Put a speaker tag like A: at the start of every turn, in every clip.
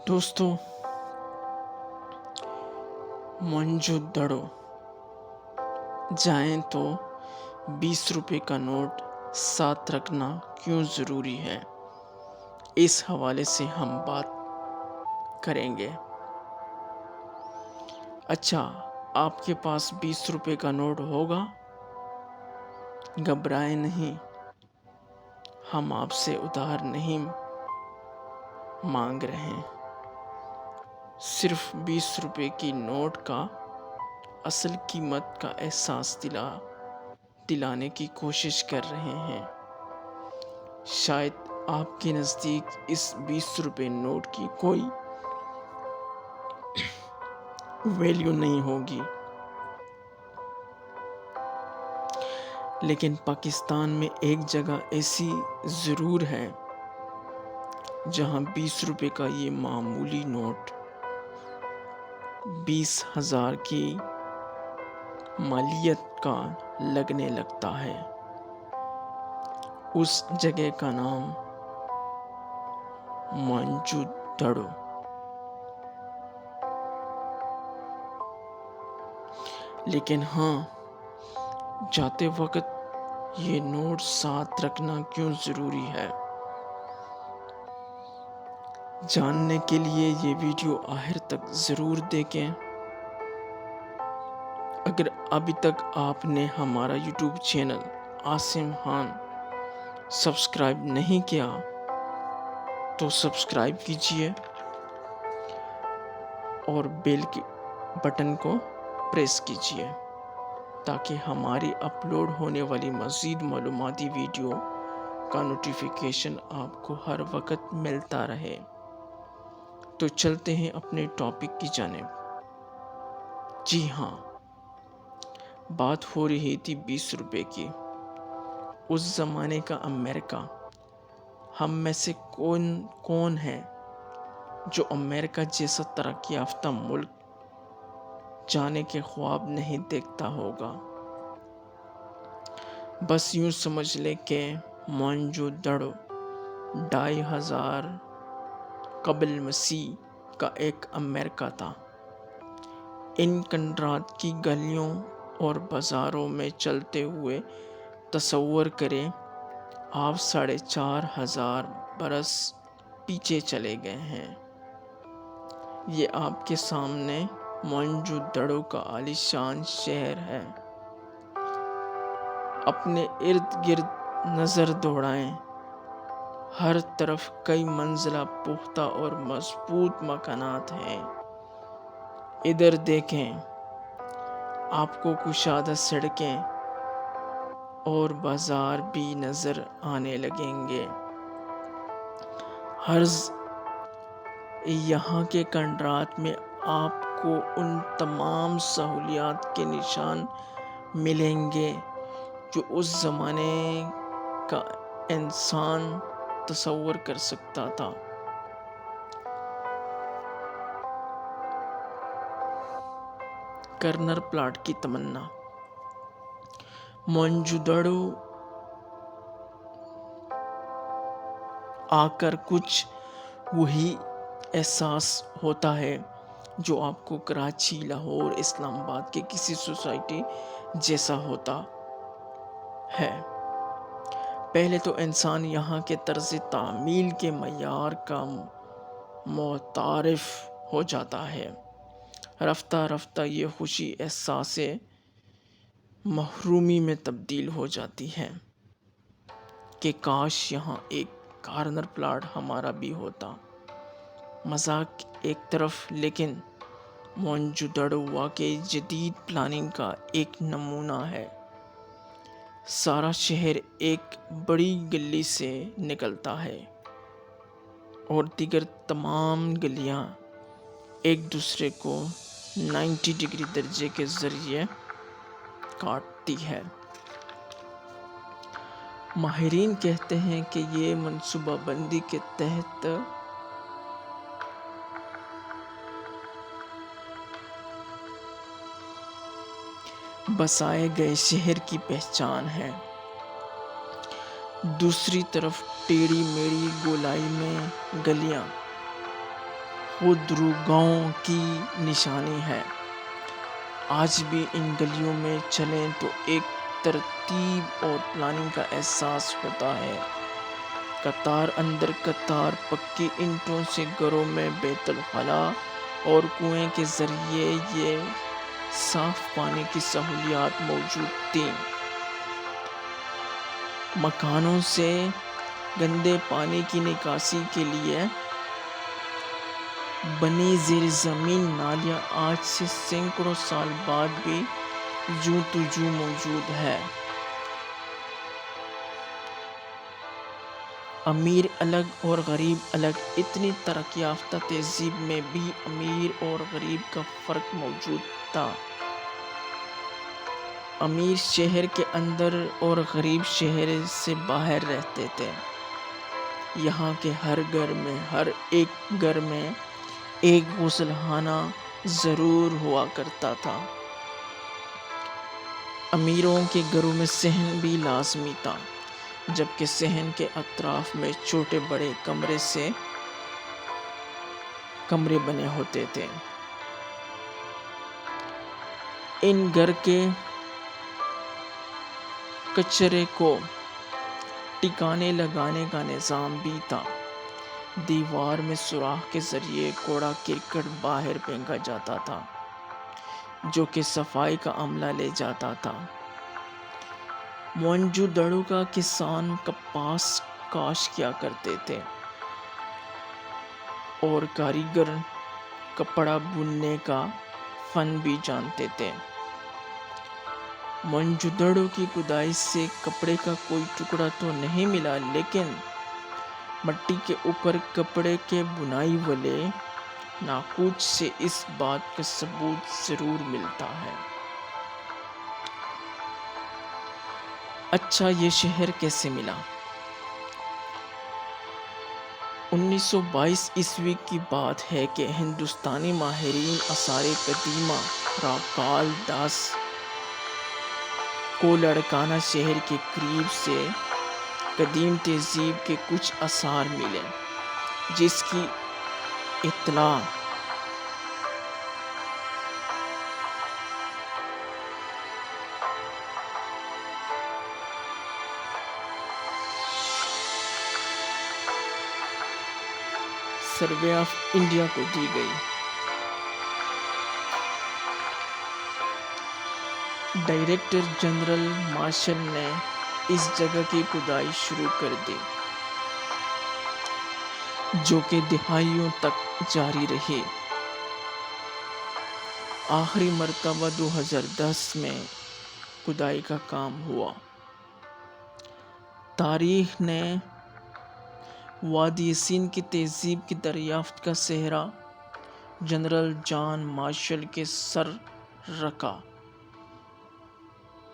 A: दोस्तों, मोहनजोदड़ो जाएं तो 20 रुपए का नोट साथ रखना क्यों ज़रूरी है, इस हवाले से हम बात करेंगे। अच्छा, आपके पास 20 रुपए का नोट होगा? घबराएं नहीं, हम आपसे उधार नहीं मांग रहे। सिर्फ 20 रुपए की नोट का असल कीमत का एहसास दिलाने की कोशिश कर रहे हैं। शायद आपके नज़दीक इस 20 रुपए नोट की कोई वैल्यू नहीं होगी, लेकिन पाकिस्तान में एक जगह ऐसी ज़रूर है जहां 20 रुपए का ये मामूली नोट 20,000 की मालियत का लगने लगता है। उस जगह का नाम मोहनजोदड़ो। लेकिन हाँ, जाते वक्त ये नोट साथ रखना क्यों ज़रूरी है, जानने के लिए ये वीडियो आखिर तक ज़रूर देखें। अगर अभी तक आपने हमारा YouTube channel Asim Khan subscribe नहीं किया तो सब्सक्राइब कीजिए और बेल के बटन को प्रेस कीजिए ताकि हमारी अपलोड होने वाली मज़ीद मालूमाती वीडियो का नोटिफिकेशन आपको हर वक्त मिलता रहे। तो चलते हैं अपने टॉपिक की जानिब। जी हाँ, बात हो रही थी 20 रुपए की। उस ज़माने का अमेरिका। हम में से कौन है जो अमेरिका जैसा तरक्की याफ्ता मुल्क जाने के ख्वाब नहीं देखता होगा। बस यूं समझ ले कि मोहनजोदड़ो 2500 कबल मसीह का एक अमेरिका था। इन कंडरात की गलियों और बाज़ारों में चलते हुए तसव्वुर करें आप 4,500 बरस पीछे चले गए हैं। ये आपके सामने मोहनजोदड़ो का आलीशान शहर है। अपने इर्द गिर्द नज़र दौड़ाएं, हर तरफ कई मंजिला पुख्ता और मजबूत मकानात हैं। इधर देखें, आपको कुशादा सड़कें और बाजार भी नजर आने लगेंगे। हर यहाँ के कंडरात में आपको उन तमाम सहूलियात के निशान मिलेंगे जो उस ज़माने का इंसान तसव्वुर कर सकता था। कर्नल प्लाट की तमन्ना। मोहनजोदड़ो आकर कुछ वही एहसास होता है जो आपको कराची, लाहौर, इस्लामाबाद के किसी सोसाइटी जैसा होता है। पहले तो इंसान यहाँ के तर्ज तामील के मयार का मुतारिफ हो जाता है। रफ्ता रफ्ता ये खुशी एहसास महरूमी में तब्दील हो जाती है कि काश यहाँ एक कार्नर प्लाट हमारा भी होता। मजाक एक तरफ, लेकिन मोहनजोदड़ो वाकई जदीद प्लानिंग का एक नमूना है। सारा शहर एक बड़ी गली से निकलता है और दीगर तमाम गलियां एक दूसरे को 90 डिग्री दर्जे के ज़रिए काटती है। माहिरीन कहते हैं कि ये मनसूबाबंदी के तहत बसाए गए शहर की पहचान है। दूसरी तरफ टेढ़ी मेढ़ी गोलाई में गलियां خودروگاؤں کی نشانی ہے۔ آج بھی ان گلیوں میں چلیں تو ایک ترتیب اور پلاننگ کا احساس ہوتا ہے۔ قطار اندر قطار پکی اینٹوں سے گھروں میں بیت الخلا اور کنویں کے ذریعے یہ صاف پانی کی سہولیات موجود تھیں۔ مکانوں سے گندے پانی کی نکاسی کے لیے بنی زیر زمین نالیاں آج سے سینکڑوں سال بعد بھی یوں تو یوں موجود ہے۔ امیر الگ اور غریب الگ، اتنی ترقی یافتہ تہذیب میں بھی امیر اور غریب کا فرق موجود تھا۔ امیر شہر کے اندر اور غریب شہر سے باہر رہتے تھے۔ یہاں کے ہر ایک گھر میں ایک غسل خانہ ضرور ہوا کرتا تھا۔ امیروں کے گھروں میں صحن بھی لازمی تھا، جبکہ صحن کے اطراف میں چھوٹے بڑے کمرے بنے ہوتے تھے۔ ان گھر کے کچرے کو ٹھکانے لگانے کا نظام بھی تھا۔ دیوار میں سوراخ کے ذریعے کوڑا کرکٹ باہر پھینکا جاتا تھا، جو کہ صفائی کا عملہ لے جاتا تھا۔ موئنجو دڑو کا کسان کپاس کاشت کیا کرتے تھے اور کاریگر کپڑا بننے کا فن بھی جانتے تھے۔ موئنجو دڑو کی کھدائی سے کپڑے کا کوئی ٹکڑا تو نہیں ملا، لیکن مٹی کے اوپر کپڑے کے بنائی والے ناقوش سے اس بات کا ثبوت ضرور ملتا ہے۔ اچھا، یہ شہر کیسے ملا؟ 1922 عیسوی کی بات ہے کہ ہندوستانی ماہرین آثار قدیمہ را کال داس کو لاڑکانہ شہر کے قریب سے قدیم تہذیب کے کچھ آثار ملے، جس کی اطلاع سروے آف انڈیا کو دی گئی۔ ڈائریکٹر جنرل مارشل نے اس جگہ کی کھدائی شروع کر دی، جو کہ دہائیوں تک جاری رہی۔ آخری مرتبہ 2010 میں کھدائی کا کام ہوا۔ تاریخ نے وادی سندھ کی تہذیب کی دریافت کا سہرا جنرل جان مارشل کے سر رکھا۔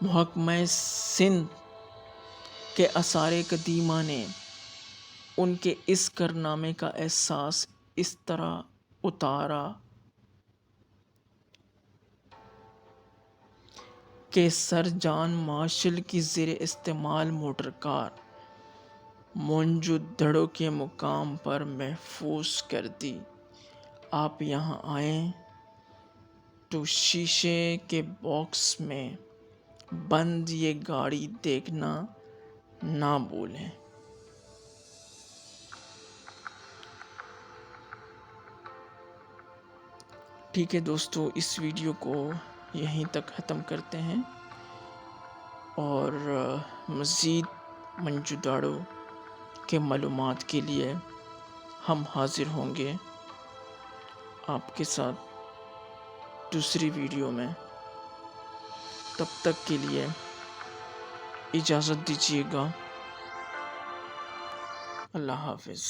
A: محکمہ سندھ کے آثار قدیمہ نے ان کے اس کارنامے کا احساس اس طرح اتارا کہ سر جان مارشل کی زیر استعمال موٹر کار موئنجو دڑو کے مقام پر محفوظ کر دی۔ آپ یہاں آئیں تو شیشے کے باکس میں بند یہ گاڑی دیکھنا نہ بھولیں۔ ٹھیک ہے دوستو، اس ویڈیو کو یہیں تک ختم کرتے ہیں، اور مزید موئنجو دڑو کے معلومات کے لیے ہم حاضر ہوں گے آپ کے ساتھ دوسری ویڈیو میں۔ تب تک کے لیے اجازت دیجیے گا۔ اللہ حافظ۔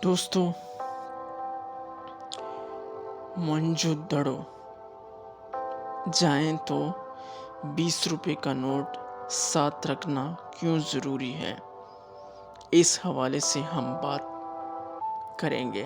A: دوستو، موئنجو دڑو جائیں تو 20 روپے کا نوٹ ساتھ رکھنا کیوں ضروری ہے، اس حوالے سے ہم بات کریں گے۔